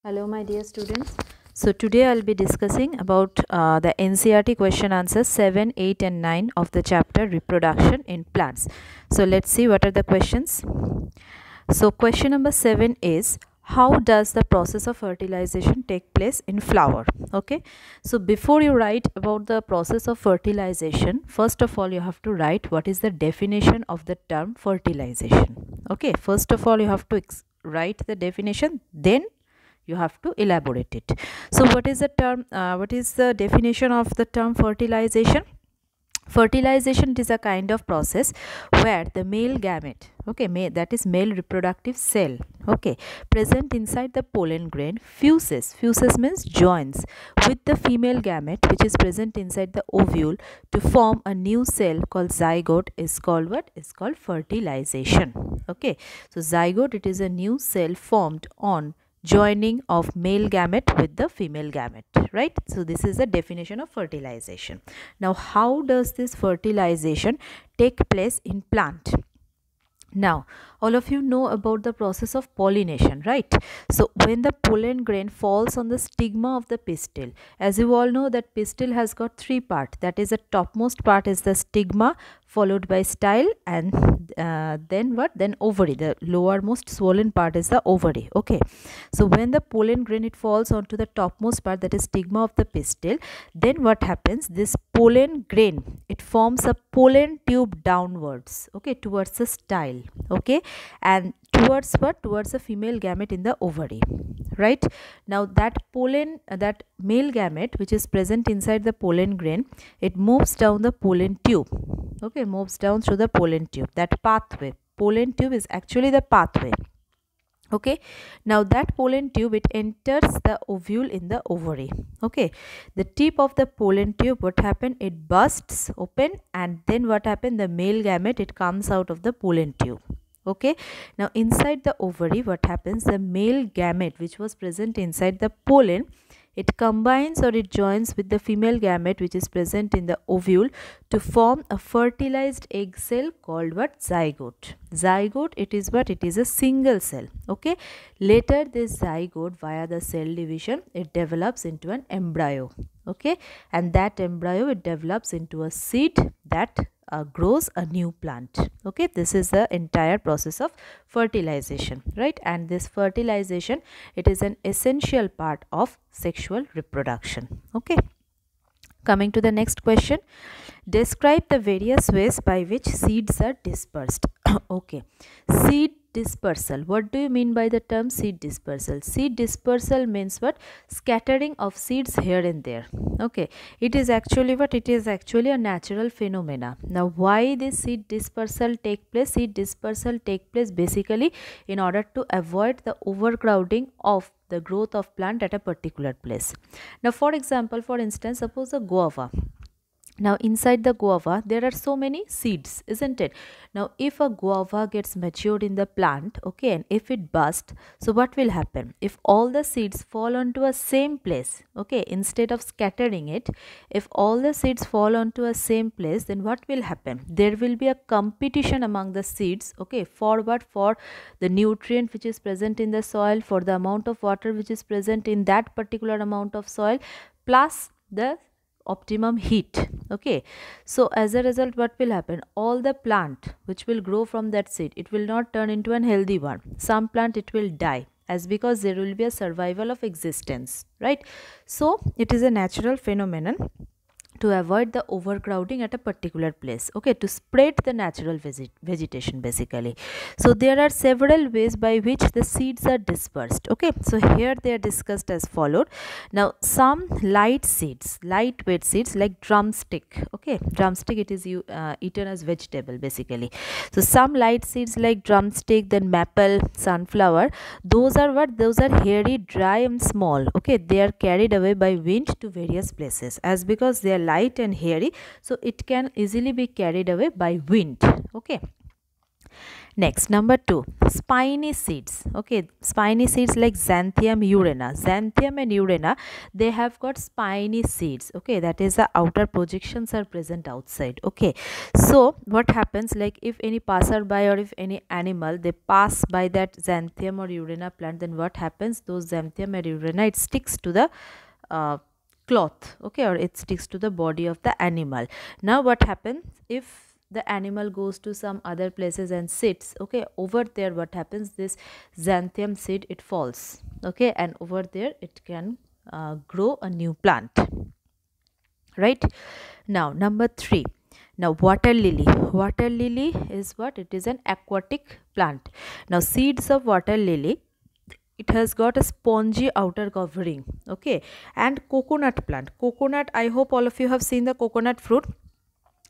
Hello my dear students. So today I'll be discussing about the NCERT question answers 7, 8 and 9 of the chapter reproduction in plants. So let's see what are the questions. So question number 7 is, how does the process of fertilization take place in flower? Okay, so before you write about the process of fertilization, first of all you have to write what is the definition of the term fertilization. Okay, first of all you have to write the definition, then you have to elaborate it. So what is the definition of the term fertilization? Fertilization is a kind of process where the male gamete, that is male reproductive cell, present inside the pollen grain fuses means joins with the female gamete which is present inside the ovule to form a new cell called zygote. Is called what? Is called fertilization. Okay, so zygote, it is a new cell formed on joining of male gamete with the female gamete, right? So this is the definition of fertilization. Now how does this fertilization take place in plant? Now all of you know about the process of pollination, right? So when the pollen grain falls on the stigma of the pistil, as you all know that pistil has got three parts, that is the topmost part is the stigma, followed by style, and then ovary. The lowermost swollen part is the ovary. Okay, so when the pollen grain it falls onto the topmost part, that is stigma of the pistil, then what happens, this pollen grain it forms a pollen tube downwards, okay, towards the style, okay, and towards what? Towards the female gamete in the ovary, right? Now that pollen, that male gamete which is present inside the pollen grain, it moves down the pollen tube, okay, moves down through the pollen tube. That pathway, pollen tube is actually the pathway. Okay, now that pollen tube it enters the ovule in the ovary. Okay, the tip of the pollen tube, what happened, it bursts open, and then what happened, the male gamete it comes out of the pollen tube. Okay, now inside the ovary what happens, the male gamete which was present inside the pollen, it combines or it joins with the female gamete which is present in the ovule to form a fertilized egg cell called what? Zygote. Zygote, it is what? It is a single cell. Okay, later this zygote via the cell division it develops into an embryo. Okay, and that embryo it develops into a seed that grows a new plant. Okay, this is the entire process of fertilization, right? And this fertilization it is an essential part of sexual reproduction. Okay, coming to the next question, describe the various ways by which seeds are dispersed. Okay, seed dispersal, what do you mean by the term seed dispersal? Seed dispersal means what? Scattering of seeds here and there. Okay, it is actually what? It is actually a natural phenomena. Now why this seed dispersal take place? Seed dispersal take place basically in order to avoid the overcrowding of the growth of plant at a particular place. Now for example, for instance, suppose a guava. Now inside the guava there are so many seeds, isn't it? Now if a guava gets matured in the plant, okay, and if it bursts, so what will happen? If all the seeds fall onto a same place, okay, instead of scattering it, if all the seeds fall onto a same place, then what will happen? There will be a competition among the seeds, okay, for what? For the nutrient which is present in the soil, for the amount of water which is present in that particular amount of soil, plus the optimum heat. Okay, so as a result what will happen, all the plant which will grow from that seed, it will not turn into an healthy one. Some plant it will die, as because there will be a survival of existence, right? So it is a natural phenomenon to avoid the overcrowding at a particular place, okay, to spread the natural vegetation basically. So there are several ways by which the seeds are dispersed. Okay, so here they are discussed as followed. Now some lightweight seeds like drumstick, okay, drumstick it is eaten as vegetable basically. So some light seeds like drumstick, then maple, sunflower, those are what? Those are hairy, dry and small. Okay, they are carried away by wind to various places, as because they are light and hairy, so it can easily be carried away by wind. Okay, Next, number 2, spiny seeds. Okay, spiny seeds like Xanthium urena. Xanthium and urena, they have got spiny seeds. Okay, that is the outer projections are present outside. Okay, so what happens, like if any passerby or if any animal they pass by that Xanthium or urena plant, then what happens, those Xanthium or urena, it sticks to the cloth, okay, or it sticks to the body of the animal. Now what happens if the animal goes to some other places and sits, okay, over there what happens, this Xanthium seed it falls, okay, and over there it can grow a new plant, right? Now number 3, now water lily. Water lily is what? It is an aquatic plant. Now seeds of water lily, it has got a spongy outer covering, okay. And coconut plant, coconut, I hope all of you have seen the coconut fruit.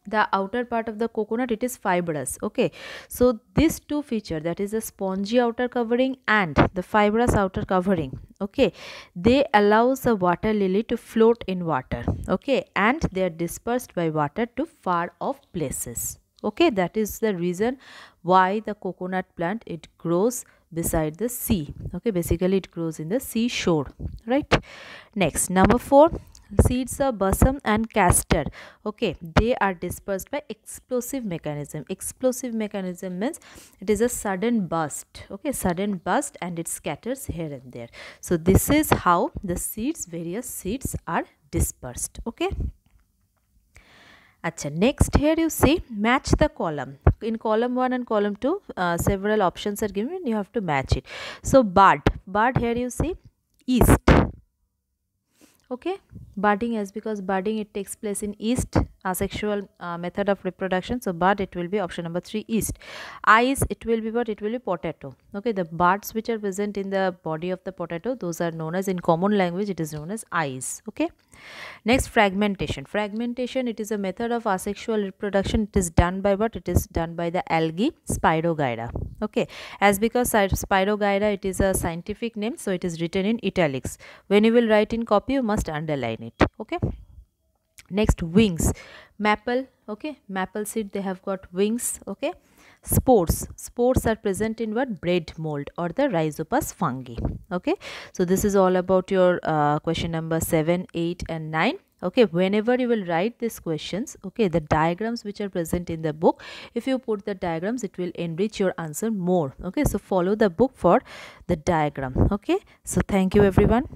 The outer part of the coconut, it is fibrous, okay. So these two feature, that is the spongy outer covering and the fibrous outer covering, okay, they allows the water lily to float in water, okay, and they are dispersed by water to far off places, okay. That is the reason why the coconut plant, it grows beside the sea, okay, basically it grows in the seashore, right? Next, number 4, seeds of balsam and castor, okay, they are dispersed by explosive mechanism. Explosive mechanism means it is a sudden burst, okay, sudden burst, and it scatters here and there. So this is how the seeds, various seeds are dispersed, okay. Achha, next here you see, match the column. In column 1 and column 2 several options are given, you have to match it. So bud here you see east, okay, budding, as because budding it takes place in east, asexual method of reproduction. So bud, it will be option number 3, east. Eyes, it will be what? It will be potato, okay. The buds which are present in the body of the potato, those are known as, in common language it is known as eyes, okay. Next, fragmentation. Fragmentation, it is a method of asexual reproduction. It is done by what? It is done by the algae Spirogyra, okay. As because Spirogyra, it is a scientific name, so it is written in italics. When you will write in copy, you must underline it, okay. Next, wings. Maple, okay, maple seed, they have got wings, okay. Spores are present in what? Bread mold or the Rhizopus fungi, okay. So this is all about your question number 7, 8 and 9, okay. Whenever you will write these questions, okay, the diagrams which are present in the book, if you put the diagrams, it will enrich your answer more, okay. So follow the book for the diagram, okay. So thank you everyone.